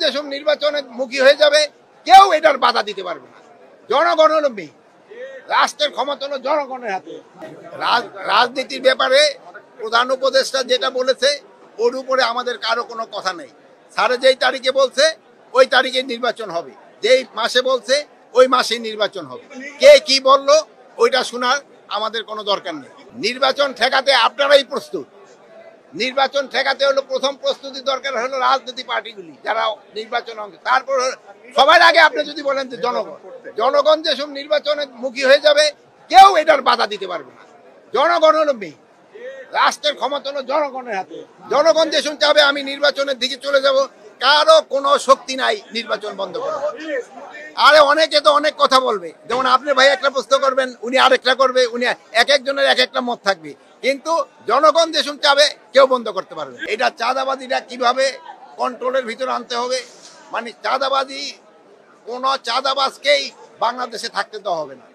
যেসব নির্বাচনের মুখী হয়ে যাবে কেউ এটার বাধা দিতে পারবে না। জনগণ হলো মেয়ে, রাষ্ট্রের ক্ষমতা হলো জনগণের হাতে। রাজনীতির ব্যাপারে প্রধান উপদেষ্টা যেটা বলেছে ওর উপরে আমাদের কারো কোনো কথা নেই। স্যার যেই তারিখে বলছে ওই তারিখে নির্বাচন হবে, যেই মাসে বলছে ওই মাসেই নির্বাচন হবে। কে কি বললো ওইটা শোনার আমাদের কোনো দরকার নেই। নির্বাচন ঠেকাতে আপনারাই প্রস্তুত। নির্বাচন ঠেকাতে হলো প্রথম প্রস্তুতি দরকার হলো রাজনৈতিক পার্টিগুলি যারা নির্বাচন অংশ। তারপর সবার আগে আপনি যদি বলেন যে জনগণ যেসব নির্বাচনের মুখী হয়ে যাবে কেউ এটার বাধা দিতে পারবে না। জনগণ হলো মেয়ে, রাষ্ট্রের ক্ষমতা হলো জনগণের হাতে। জনগণ যেসব চাবে আমি নির্বাচনের দিকে চলে যাব, কারো কোনো শক্তি নাই নির্বাচন বন্ধ করা। আরে অনেকে তো অনেক কথা বলবে, যেমন আপনি ভাই একটা প্রশ্ন করবেন, উনি আরেকটা করবে, উনি এক একজনের এক একটা মত থাকবে, কিন্তু জনগণ যেসব চাবে কেউ বন্ধ করতে পারবে। এটা চাঁদাবাজিটা কিভাবে কন্ট্রোলের ভিতরে আনতে হবে, মানে চাঁদাবাজি কোন চাঁদাবাজকেই বাংলাদেশে থাকতে দেওয়া হবে না।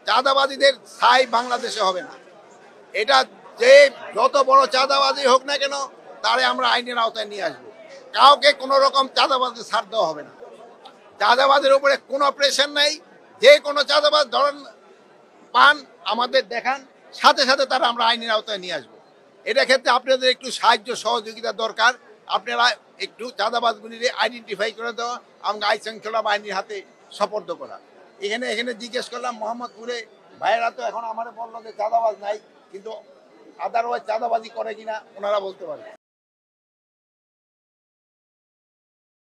চাঁদাবাজিদের ছাই বাংলাদেশে হবে না। এটা যে যত বড় চাঁদাবাজি হোক না কেন তারে আমরা আইনের আওতায় নিয়ে আসবো। কাউকে কোনো রকম চাঁদাবাজি ছাড় দেওয়া হবে না। চাঁদাবাজের উপরে কোনো প্রেশার নাই। যে কোনো চাঁদাবাজ ধরেন পান আমাদের দেখান, সাথে সাথে তারা আমরা আইনের আওতায় নিয়ে আসবো। এটা ক্ষেত্রে আপনাদের একটু সাহায্য সহযোগিতা দরকার। আপনারা একটু চাঁদাবাজগুলির আইডেন্টিফাই করে দেওয়া, আমাকে আইন শৃঙ্খলা বাহিনীর হাতে সোপর্দ করা। এখানে জিজ্ঞেস করলাম মোহাম্মদপুরে ভাইয়েরা তো এখন আমার বললো যে চাঁদাবাজ নাই, কিন্তু আদারওয়াইজ চাঁদাবাজি করে কিনা ওনারা বলতে পারে।